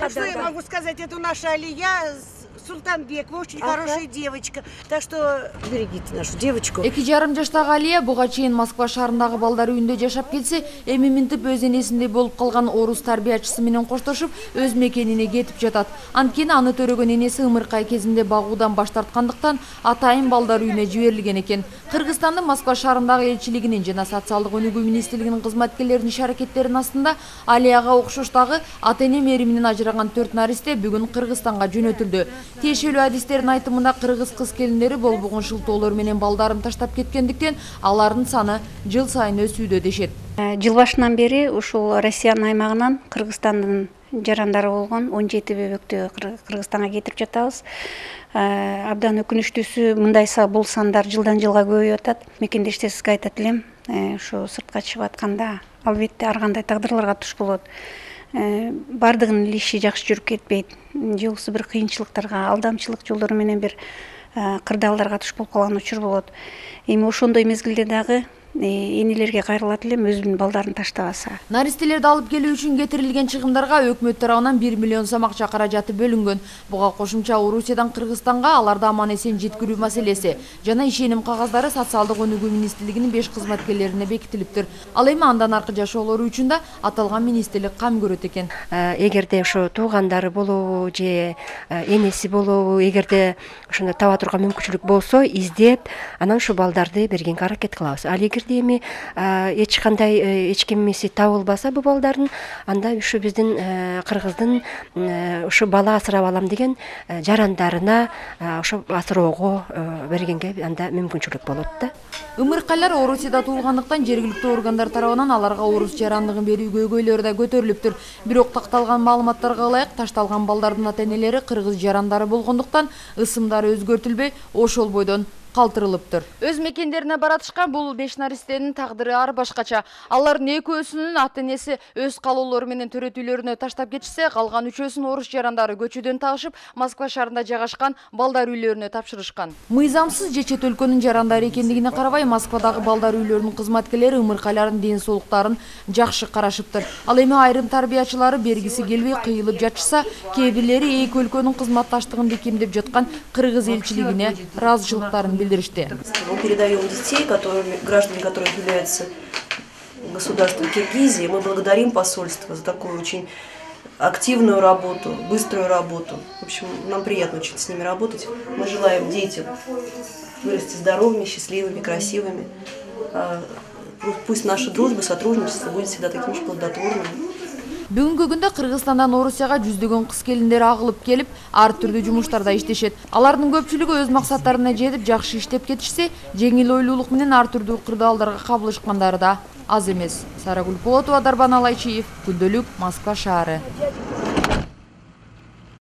А что я могу сказать? Это наша Алия Султанбекова, очень хорошая девочка. Так что берегите нашу девочку. 2,5 жаштагы Алия буга чейин Москва шаарындагы балдар үйүндө жашап келсе, эми минтип өз энесиндей болуп калган орус тарбиячысы менен коштошуп, өз мекенине кетип жатат. Анткени аны төрөгөн энеси ымыркай кезинде багуудан баш тарткандыктан атайын балдар үйүнө жиберилген экен. Кыргызстандын Москва шаарындагы элчилигинин жана социалдык өнүгүү министрлигинин кызматкерлеринин иш-аракеттеринин астында Алияга окшош дагы ата-эне мериминен ажыраган 4 наристе бүгүн Кыргызстанга жөнөтүлдү. Тиешелүү адистердин айтымында кыргыз кыз келиндери болбогон шылтоолор менен балдарын таштап кеткендиктен алардын саны жыл сайын өсүүдө дешет. Жыл башынан бери ушул Россиянын аймагынан Кыргызстандын жарандары болгон 17 бөбөктү Кыргызстанга кетирип жатабыз. Абдан өкүнүчтүүсү мындайса бул сандар жылдан жылга көбөйүп атат. Мекендештерибизге айтат элем, ушу сыртка чыгып атканда албетте ар кандай тагдырларга туш болот. Бардыгынын иши жакшы жүрүп кетпейт. Жолсу бир кыйынчылыктарга, алдамчылык жолдору менен бир кырдаалдарга туш болуп калган учур болот. Эми ошондой мезгилде дагы энелерге кайрылат элем, өзүнүн балдарын таштабаса. Наристелерди алып келүү үчүн кетирилген чыгымдарга өкмөт тарабынан 1 миллион сом акча каражаты бөлүнгөн. Буга кошумча Орусиядан Кыргызстанга аларды аман эсен жеткирүү маселеси жана ишеним кагаздары социалдык өнүгүү министрлигинин 5 кызматкерлерине бекитилиптир. Ал эми андан аркы жашоолору үчүн да аталган министрлик кам көрөт экен. Эгерде ошо туугандары болобу же энеси болобу, эгерде ошондой таба турган мүмкүнчүлүк болсо, издеп, анан ушу балдарды бергенге аракет кылабыз. Ал эгерде эми эч кандай эч кимиси табылбаса бул балдардын, анда ушу биздин кыргыздын ушу бала асырап алам деген жарандарына ошо асыроого бергенге анда мүмкүнчүлүк болот да. Ымыркайлар Орусияда туулгандыктан жергиликтүү органдар тарабынан аларга орус жарандыгын берүү көйгөйлөрү да көтөрүлүптүр. Бирок такталган маалыматтарга ылайык ташталган балдардын ата-энелери кыргыз жарандары болгондуктан ысымдары өзгөртүлбөй, ошол бойдон калтырылыптыр. Өз мекендерине баратышкан бул 5 наристенин тагдыры ар башкача. Алардын экөөсүнүн ата-энеси өз калоолору менен төрөтүүлөрүнө таштап кетишсе, калган үчөөсүн орус жарандары көчөдөн тагышып, Москва шаарында жайгашкан балдар үйлөрүнө тапшырышкан. Мыйзамсыз же чет өлкөнүн жарандары экендигине карабай, Москвадагы балдар үйлөрүнүн кызматкерлери ымыркайлардын ден соолуктарын жакшы карашыптыр. Ал эми айрым тарбиячылары бергиси келбей кыйылып жатышса, кээ бирлери эки өлкөнүн кызматташтыгын бекемдеп жаткан кыргыз элчилигине ыраазычылыктарын билдиришти. Мы передаем детей, граждане которых являются государством Киргизии. Мы благодарим посольство за такую очень активную работу, быструю работу. В общем, нам приятно очень с ними работать. Мы желаем детям вырасти здоровыми, счастливыми, красивыми. Пусть наша дружба, сотрудничество будет всегда таким же плодотворным. Бүгүнкү күндө Кыргызстандан Орусияга жүздөгөн кыз келиндер агылып келип, ар түрдүү жумуштарда иштешет. Алардын көпчүлүгү өз максаттарына жетип, жакшы иштеп кетишсе, жеңил ойлуулук менен ар түрдүү кырдаалдарга кабылышкандары да аз эмес. Сарагүл Полотова, Дарбан Алайчиев, Күндөлүк, Москва шаары.